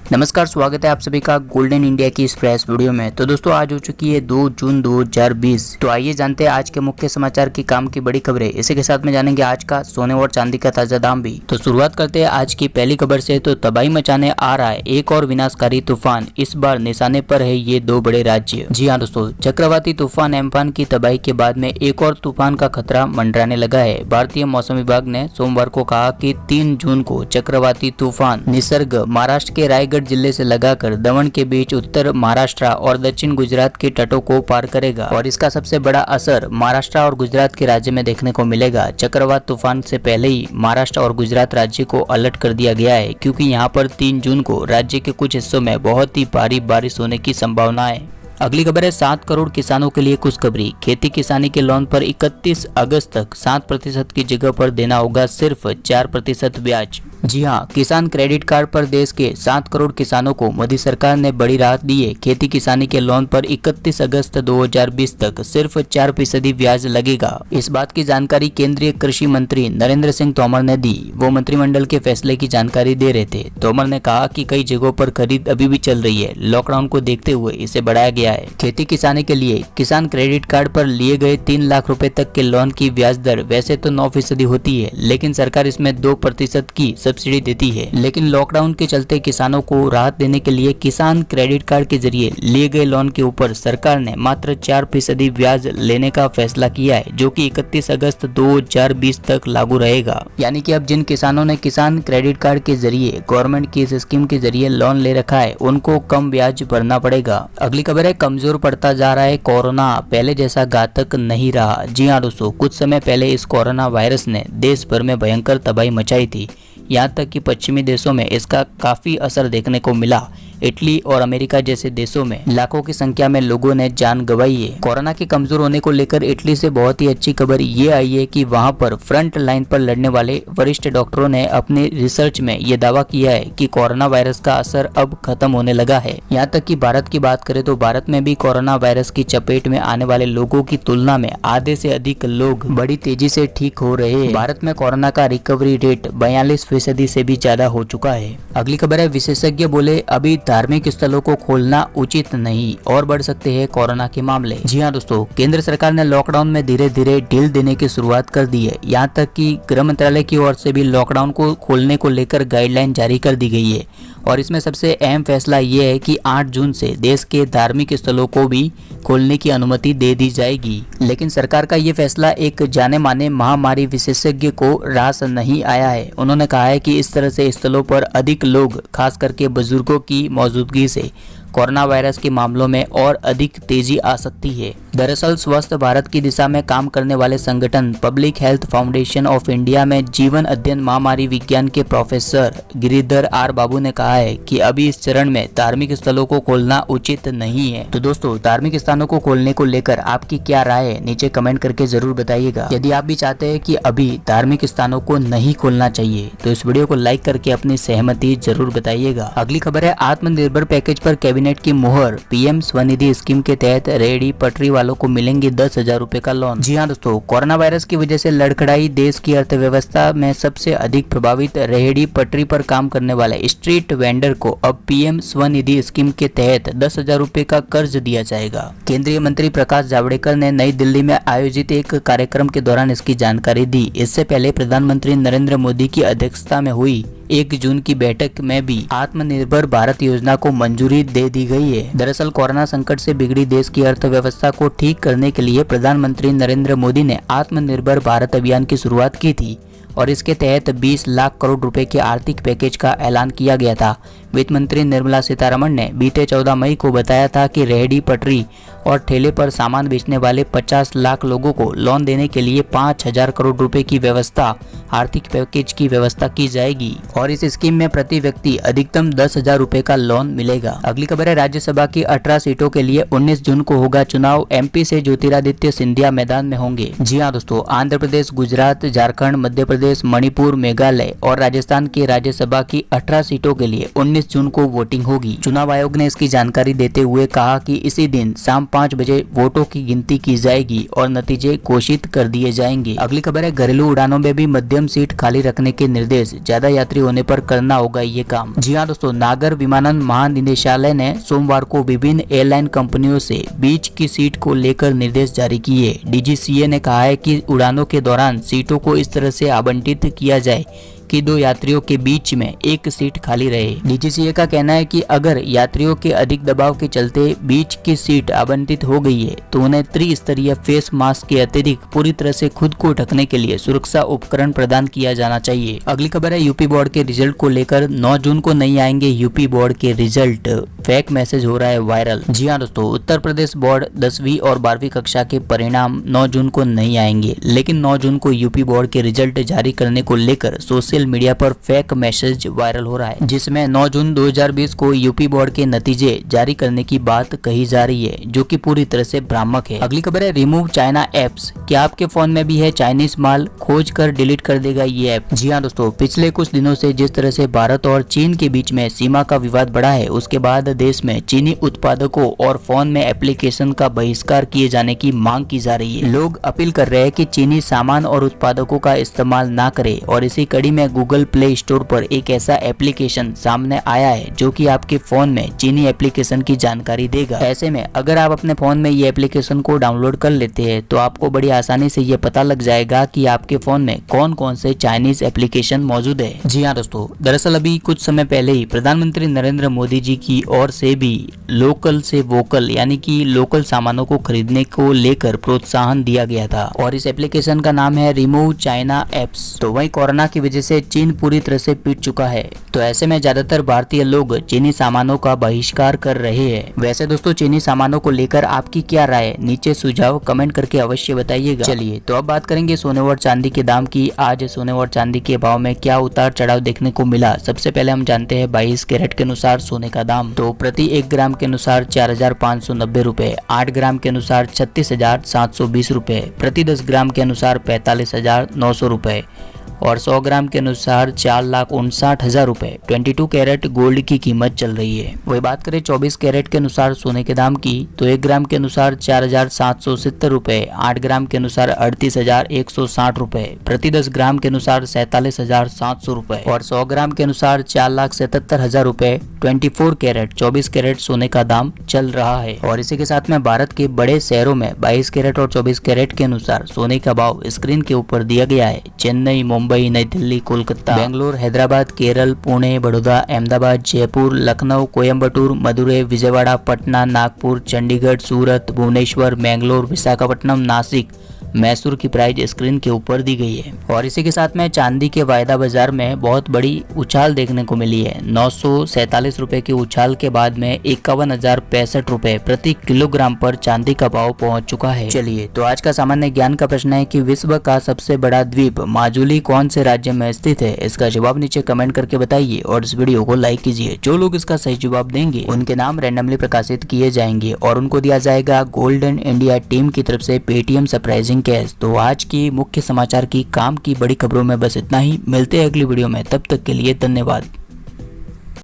नमस्कार, स्वागत है आप सभी का गोल्डन इंडिया की इस फ्रेश वीडियो में। तो दोस्तों आज हो चुकी है 2 जून 2020। तो आइए जानते हैं आज के मुख्य समाचार की काम की बड़ी खबरें। इसी के साथ में जानेंगे आज का सोने और चांदी का ताजा दाम भी। तो शुरुआत करते हैं आज की पहली खबर से। तो तबाही मचाने आ रहा है एक और विनाशकारी तूफान, इस बार निशाने पर है ये 2 बड़े राज्य। जी हाँ दोस्तों, चक्रवाती तूफान एम्फान की तबाही के बाद में एक और तूफान का खतरा मंडराने लगा है। भारतीय मौसम विभाग ने सोमवार को कहा कि 3 जून को चक्रवाती तूफान निसर्ग महाराष्ट्र के रायगढ़ जिले से लगाकर दमन के बीच उत्तर महाराष्ट्र और दक्षिण गुजरात के तटों को पार करेगा और इसका सबसे बड़ा असर महाराष्ट्र और गुजरात के राज्य में देखने को मिलेगा। चक्रवात तूफान से पहले ही महाराष्ट्र और गुजरात राज्य को अलर्ट कर दिया गया है, क्योंकि यहाँ पर 3 जून को राज्य के कुछ हिस्सों में बहुत ही भारी बारिश होने की संभावना है। अगली खबर है 7 करोड़ किसानों के लिए खुशखबरी। खेती किसानी के लोन पर 31 अगस्त तक 7% की जगह पर देना होगा सिर्फ 4% ब्याज। जी हाँ, किसान क्रेडिट कार्ड पर देश के 7 करोड़ किसानों को मोदी सरकार ने बड़ी राहत दी है। खेती किसानी के लोन पर 31 अगस्त 2020 तक सिर्फ 4% ब्याज लगेगा। इस बात की जानकारी केंद्रीय कृषि मंत्री नरेंद्र सिंह तोमर ने दी। वो मंत्रिमंडल के फैसले की जानकारी दे रहे थे। तोमर ने कहा कि कई जगहों पर खरीद अभी भी चल रही है। लॉकडाउन को देखते हुए इसे बढ़ाया गया है। खेती किसानी के लिए किसान क्रेडिट कार्ड पर लिए गए 3 लाख रुपए तक के लोन की ब्याज दर वैसे तो 9% होती है, लेकिन सरकार इसमें 2% की सब्सिडी देती है। लेकिन लॉकडाउन के चलते किसानों को राहत देने के लिए किसान क्रेडिट कार्ड के जरिए लिए गए लोन के ऊपर सरकार ने मात्र 4% ब्याज लेने का फैसला किया है, जो कि 31 अगस्त 2020 तक लागू रहेगा। यानी कि अब जिन किसानों ने किसान क्रेडिट कार्ड के जरिए गवर्नमेंट की इस स्कीम के जरिए लोन ले रखा है, उनको कम ब्याज भरना पड़ेगा। अगली खबर है कमजोर पड़ता जा रहा है कोरोना, पहले जैसा घातक नहीं रहा। जी हाँ दोस्तों, कुछ समय पहले इस कोरोना वायरस ने देश भर में भयंकर तबाही मचाई थी। यहाँ तक कि पश्चिमी देशों में इसका काफी असर देखने को मिला। इटली और अमेरिका जैसे देशों में लाखों की संख्या में लोगों ने जान गंवाई है। कोरोना के कमजोर होने को लेकर इटली से बहुत ही अच्छी खबर ये आई है कि वहां पर फ्रंट लाइन पर लड़ने वाले वरिष्ठ डॉक्टरों ने अपनी रिसर्च में ये दावा किया है कि कोरोना वायरस का असर अब खत्म होने लगा है। यहाँ तक कि भारत की बात करें तो भारत में भी कोरोना वायरस की चपेट में आने वाले लोगों की तुलना में आधे से अधिक लोग बड़ी तेजी से ठीक हो रहे हैं। भारत में कोरोना का रिकवरी रेट 42% से भी ज्यादा हो चुका है। अगली खबर है विशेषज्ञ बोले अभी धार्मिक स्थलों को खोलना उचित नहीं और बढ़ सकते हैं कोरोना के मामले। जी हाँ दोस्तों, केंद्र सरकार ने लॉकडाउन में धीरे धीरे ढील देने की शुरुआत कर दी है। यहाँ तक कि गृह मंत्रालय की ओर से भी लॉकडाउन को खोलने को लेकर गाइडलाइन जारी कर दी गई है और इसमें सबसे अहम फैसला ये है कि 8 जून से देश के धार्मिक स्थलों को भी खोलने की अनुमति दे दी जाएगी। लेकिन सरकार का ये फैसला एक जाने माने महामारी विशेषज्ञ को रास नहीं आया है। उन्होंने कहा है कि इस तरह से स्थलों पर अधिक लोग, खास करके बुजुर्गों की मौजूदगी से कोरोना वायरस के मामलों में और अधिक तेजी आ सकती है। दरअसल स्वस्थ भारत की दिशा में काम करने वाले संगठन public health foundation of India में जीवन अध्ययन महामारी विज्ञान के प्रोफेसर गिरिधर आर बाबू ने कहा है कि अभी इस चरण में धार्मिक स्थलों को खोलना उचित नहीं है। तो दोस्तों, धार्मिक स्थानों को खोलने को लेकर आपकी क्या राय है, नीचे कमेंट करके जरूर बताइएगा। यदि आप भी चाहते हैं कि अभी धार्मिक स्थानों को नहीं खोलना चाहिए तो इस वीडियो को लाइक करके अपनी सहमति जरूर बताइएगा। अगली खबर है आत्मनिर्भर पैकेज पर कैबिनेट की मुहर। पीएम स्वनिधि स्कीम के तहत रेहड़ी पटरी वालों को मिलेंगे 10,000 रुपए का लोन। जी हाँ दोस्तों, कोरोना वायरस की वजह से लड़खड़ाई देश की अर्थव्यवस्था में सबसे अधिक प्रभावित रेहड़ी पटरी पर काम करने वाले स्ट्रीट वेंडर को अब पीएम स्वनिधि स्कीम के तहत 10,000 रुपए का कर्ज दिया जाएगा। केंद्रीय मंत्री प्रकाश जावड़ेकर ने नई दिल्ली में आयोजित एक कार्यक्रम के दौरान इसकी जानकारी दी। इससे पहले प्रधानमंत्री नरेंद्र मोदी की अध्यक्षता में हुई 1 जून की बैठक में भी आत्मनिर्भर भारत योजना को मंजूरी दे दी गई है। दरअसल कोरोना संकट से बिगड़ी देश की अर्थव्यवस्था को ठीक करने के लिए प्रधानमंत्री नरेंद्र मोदी ने आत्मनिर्भर भारत अभियान की शुरुआत की थी और इसके तहत 20 लाख करोड़ रुपए के आर्थिक पैकेज का ऐलान किया गया था। वित्त मंत्री निर्मला सीतारमण ने बीते 14 मई को बताया था कि रेहड़ी पटरी और ठेले पर सामान बेचने वाले 50 लाख लोगों को लोन देने के लिए 5,000 करोड़ रुपए की व्यवस्था, आर्थिक पैकेज की व्यवस्था की जाएगी और इस स्कीम में प्रति व्यक्ति अधिकतम 10,000 रुपए का लोन मिलेगा। अगली खबर है राज्यसभा की 18 सीटों के लिए 19 जून को होगा चुनाव। एमपी से ज्योतिरादित्य सिंधिया मैदान में होंगे। जी हाँ दोस्तों, आंध्र प्रदेश, गुजरात, झारखंड, मध्य प्रदेश, मणिपुर, मेघालय और राजस्थान की राज्यसभा की 18 सीटों के लिए 19 19 जून को वोटिंग होगी। चुनाव आयोग ने इसकी जानकारी देते हुए कहा कि इसी दिन शाम 5 बजे वोटों की गिनती की जाएगी और नतीजे घोषित कर दिए जाएंगे। अगली खबर है, घरेलू उड़ानों में भी मध्यम सीट खाली रखने के निर्देश, ज्यादा यात्री होने पर करना होगा ये काम। जी हाँ दोस्तों, नागर विमानन महानिदेशालय ने सोमवार को विभिन्न एयरलाइन कंपनियों से बीच की सीट को लेकर निर्देश जारी किए। डीजीसीए ने कहा है कि उड़ानों के दौरान सीटों को इस तरह से आवंटित किया जाए कि 2 यात्रियों के बीच में एक सीट खाली रहे। डीजीसीए का कहना है कि अगर यात्रियों के अधिक दबाव के चलते बीच की सीट आवंटित हो गई है तो उन्हें त्रिस्तरीय फेस मास्क के अतिरिक्त पूरी तरह से खुद को ढकने के लिए सुरक्षा उपकरण प्रदान किया जाना चाहिए। अगली खबर है, यूपी बोर्ड के रिजल्ट को लेकर 9 जून को नहीं आएंगे यूपी बोर्ड के रिजल्ट, फेक मैसेज हो रहा है वायरल। जी हाँ दोस्तों, उत्तर प्रदेश बोर्ड 10वीं और 12वीं कक्षा के परिणाम 9 जून को नहीं आएंगे, लेकिन 9 जून को यूपी बोर्ड के रिजल्ट जारी करने को लेकर सोशल मीडिया पर फेक मैसेज वायरल हो रहा है, जिसमें 9 जून 2020 को यूपी बोर्ड के नतीजे जारी करने की बात कही जा रही है, जो कि पूरी तरह से भ्रामक है। अगली खबर है, रिमूव चाइना एप्स, क्या आपके फोन में भी है चाइनीज माल, खोज कर डिलीट कर देगा ये ऐप। जी हाँ दोस्तों, पिछले कुछ दिनों से जिस तरह से भारत और चीन के बीच में सीमा का विवाद बढ़ा है, उसके बाद देश में चीनी उत्पादकों और फोन में एप्लीकेशन का बहिष्कार किए जाने की मांग की जा रही है। लोग अपील कर रहे हैं कि चीनी सामान और उत्पादकों का इस्तेमाल ना करे, और इसी कड़ी में गूगल प्ले स्टोर पर एक ऐसा एप्लीकेशन सामने आया है जो कि आपके फोन में चीनी एप्लीकेशन की जानकारी देगा। ऐसे में अगर आप अपने फोन में ये एप्लीकेशन को डाउनलोड कर लेते हैं तो आपको बड़ी आसानी से ये पता लग जाएगा कि आपके फोन में कौन कौन से चाइनीज एप्लीकेशन मौजूद है। जी हाँ दोस्तों, दरअसल अभी कुछ समय पहले ही प्रधानमंत्री नरेंद्र मोदी जी की ओर से भी लोकल से वोकल यानी कि लोकल सामानों को खरीदने को लेकर प्रोत्साहन दिया गया था, और इस एप्लीकेशन का नाम है रिमूव चाइना एप्स। तो वहीं कोरोना की वजह से चीन पूरी तरह से पिट चुका है, तो ऐसे में ज्यादातर भारतीय लोग चीनी सामानों का बहिष्कार कर रहे हैं। वैसे दोस्तों, चीनी सामानों को लेकर आपकी क्या राय है, नीचे सुझाव कमेंट करके अवश्य बताइएगा। चलिए तो अब बात करेंगे सोने और चांदी के दाम की। आज सोने और चांदी के भाव में क्या उतार चढ़ाव देखने को मिला, सबसे पहले हम जानते हैं 22 कैरेट के अनुसार सोने का दाम। तो प्रति 1 ग्राम के अनुसार 4,590 रुपए, 8 ग्राम के अनुसार 36,720 रुपए, प्रति 10 ग्राम के अनुसार 45,900 रुपए, और 100 ग्राम के अनुसार 4,59,000 रुपए 22 कैरेट गोल्ड की कीमत चल रही है। वही बात करें 24 कैरेट के अनुसार सोने के दाम की, तो 1 ग्राम के अनुसार 4,770 रुपए, 8 ग्राम के अनुसार 38,160 रुपए, प्रति 10 ग्राम के अनुसार 47,700 रुपए, और 100 ग्राम के अनुसार 4,77,000 रुपए 24 कैरेट 24 कैरेट सोने का दाम चल रहा है। और इसी के साथ में भारत के बड़े शहरों में 22 कैरेट और 24 कैरेट के अनुसार सोने का भाव स्क्रीन के ऊपर दिया गया है। चेन्नई, मुंबई, नई दिल्ली, कोलकाता, बेंगलोर, हैदराबाद, केरल, पुणे, बड़ौदा, अहमदाबाद, जयपुर, लखनऊ, कोयम्बटूर, मदुरई, विजयवाड़ा, पटना, नागपुर, चंडीगढ़, सूरत, भुवनेश्वर, मैंगलोर, विशाखापट्टनम, नासिक, मैसूर की प्राइस स्क्रीन के ऊपर दी गई है। और इसी के साथ में चांदी के वायदा बाजार में बहुत बड़ी उछाल देखने को मिली है। 947 रुपए के उछाल के बाद में 51,065 रुपए प्रति किलोग्राम पर चांदी का भाव पहुंच चुका है। चलिए तो आज का सामान्य ज्ञान का प्रश्न है कि विश्व का सबसे बड़ा द्वीप माजुली कौन से राज्य में स्थित है। इसका जवाब नीचे कमेंट करके बताइए और इस वीडियो को लाइक कीजिए। जो लोग इसका सही जवाब देंगे उनके नाम रैंडमली प्रकाशित किए जाएंगे और उनको दिया जाएगा गोल्डन इंडिया टीम की तरफ से पेटीएम सरप्राइजिंग कैश। तो आज की मुख्य समाचार की काम की बड़ी खबरों में बस इतना ही। मिलते हैं अगली वीडियो में, तब तक के लिए धन्यवाद।